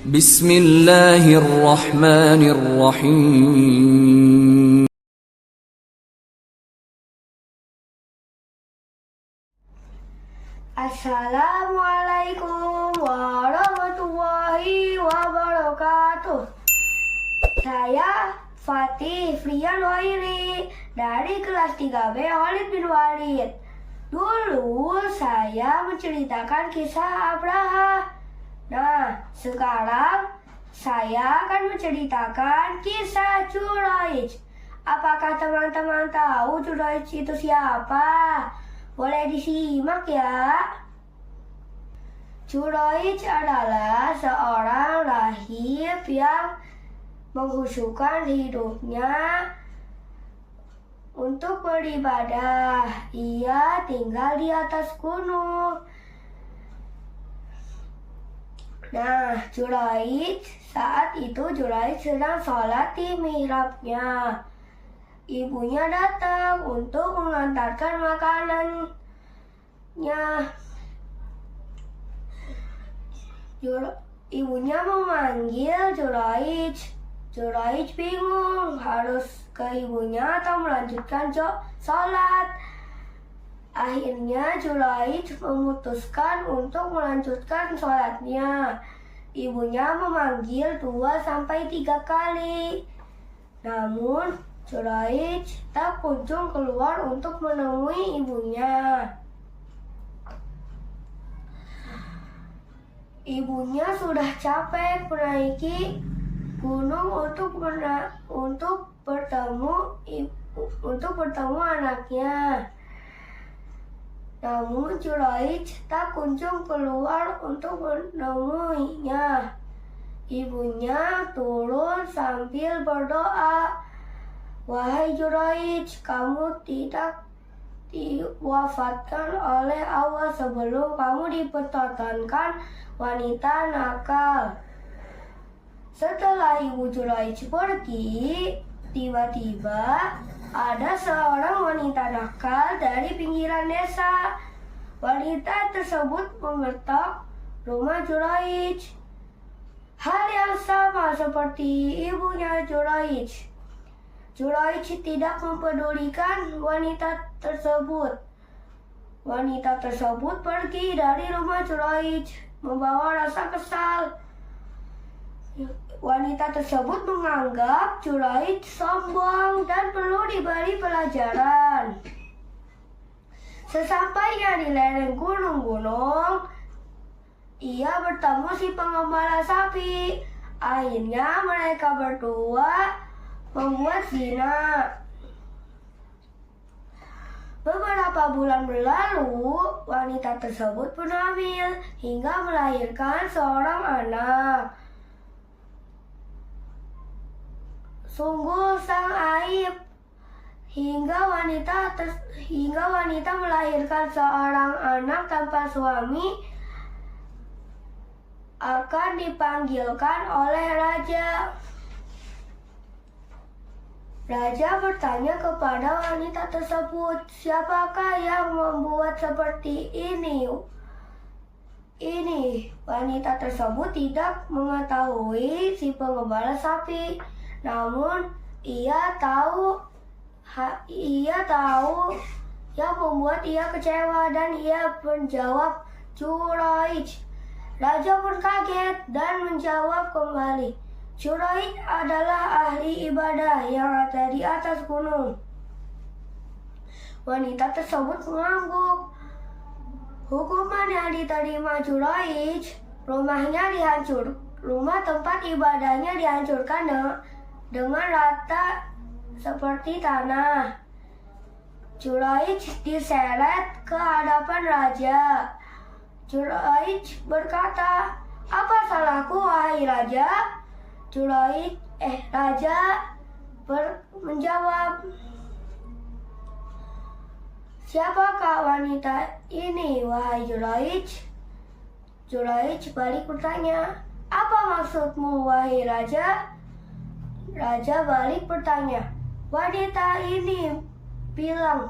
Bismillahirrahmanirrahim. Assalamualaikum warahmatullahi wabarakatuh. Saya Fatih Frian Wairi dari kelas 3B Khalid bin Walid. Dulu saya menceritakan kisah Abraha. Nah, sekarang saya akan menceritakan kisah Juraij. Apakah teman-teman tahu Juraij itu siapa? Boleh disimak ya. Juraij adalah seorang rahib yang menghususkan hidupnya untuk beribadah. Ia tinggal di atas gunung. Nah, saat itu Juraij sedang sholat di mihrabnya. Ibunya datang untuk mengantarkan makanannya. Ibunya memanggil Juraij. Juraij bingung harus ke ibunya atau melanjutkan sholat. Akhirnya Juraij memutuskan untuk melanjutkan sholatnya. Ibunya memanggil 2-3 kali. Namun Juraij tak kunjung keluar untuk menemui ibunya. Ibunya sudah capek menaiki gunung untuk bertemu anaknya. Namun Juraij tak kunjung keluar untuk menemuinya. Ibunya turun sambil berdoa, "Wahai Juraij, kamu tidak diwafatkan oleh Allah sebelum kamu dipertontonkan wanita nakal." Setelah ibu Juraij pergi, tiba-tiba ada seorang wanita nakal dari pinggiran desa. Wanita tersebut mengetok rumah Juraij. Hal yang sama seperti ibunya Juraij. Juraij tidak mempedulikan wanita tersebut. Wanita tersebut pergi dari rumah Juraij membawa rasa kesal. Wanita tersebut menganggap Juraij sombong dan perlu diberi pelajaran. Sesampainya di lereng gunung, ia bertemu si pengembala sapi. Akhirnya mereka berdua membuat zina. Beberapa bulan berlalu, wanita tersebut pun hamil hingga melahirkan seorang anak. Sungguh sang aib hingga wanita melahirkan seorang anak tanpa suami akan dipanggilkan oleh raja. Raja bertanya kepada wanita tersebut, "Siapakah yang membuat seperti ini?" Wanita tersebut tidak mengetahui si pengembala sapi. Namun ia tahu yang membuat ia kecewa dan ia menjawab, "Juraij." Raja pun kaget dan menjawab kembali, "Juraij adalah ahli ibadah yang ada di atas gunung." Wanita tersebut mengangguk. Hukuman yang diterima Juraij, rumah tempat ibadahnya dihancurkan dengan rata seperti tanah. Juraij diseret ke hadapan raja. Juraij berkata, "Apa salahku, wahai raja?" Raja menjawab, "Siapakah wanita ini, wahai Juraij?" Juraij balik bertanya, "Apa maksudmu, wahai raja?" Raja balik bertanya, "Wanita ini bilang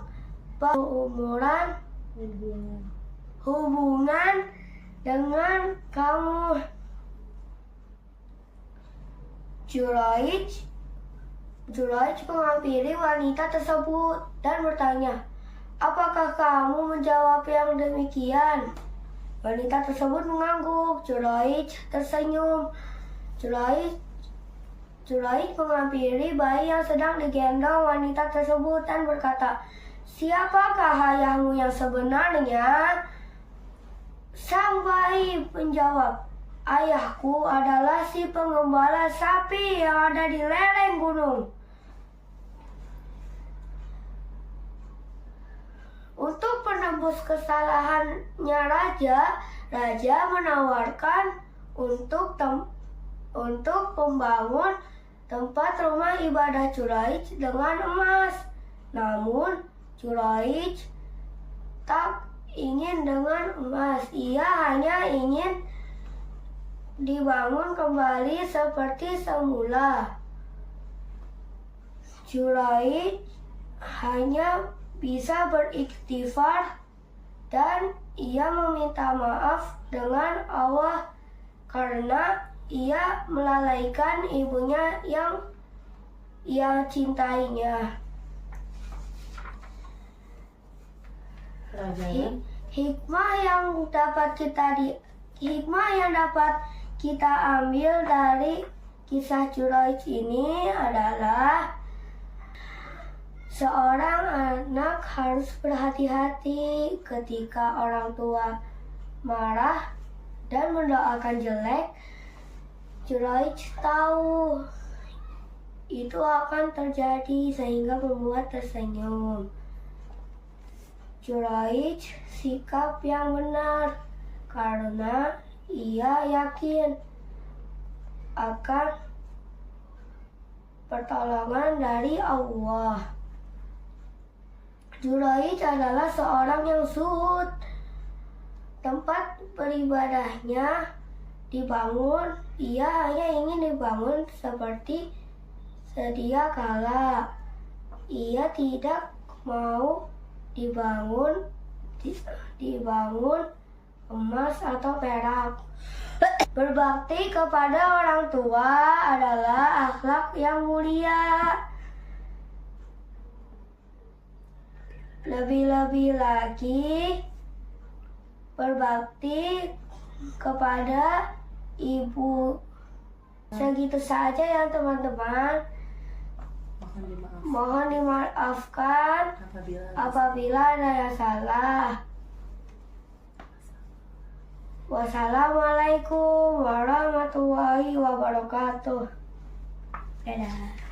hubungan dengan kamu." Juraij menghampiri wanita tersebut dan bertanya, "Apakah kamu menjawab yang demikian?" Wanita tersebut mengangguk. Juraij tersenyum. Juraij menghampiri bayi yang sedang digendong wanita tersebut dan berkata, "Siapakah ayahmu yang sebenarnya?" Sang bayi menjawab, "Ayahku adalah si pengembala sapi yang ada di lereng gunung." Untuk menembus kesalahannya raja menawarkan untuk membangun tempat rumah ibadah Juraij dengan emas. Namun Juraij tak ingin dengan emas. Ia hanya ingin dibangun kembali seperti semula. Juraij hanya bisa beristighfar dan ia meminta maaf dengan Allah karena ia melalaikan ibunya yang ia cintainya. Hikmah yang dapat kita ambil dari kisah Juraij ini adalah seorang anak harus berhati-hati ketika orang tua marah dan mendoakan jelek. Juraij tahu itu akan terjadi sehingga membuat tersenyum. Juraij sikap yang benar karena ia yakin akan pertolongan dari Allah. Juraij adalah seorang yang zuhud. Tempat beribadahnya dibangun, ia hanya ingin dibangun seperti sedia kala. Ia tidak mau dibangun emas atau perak. Berbakti kepada orang tua adalah akhlak yang mulia. Lebih-lebih lagi berbakti kepada ibu. Segitu saja ya teman-teman. Mohon dimaafkan apabila ada yang salah. Wassalamualaikum warahmatullahi wabarakatuh. Dadah.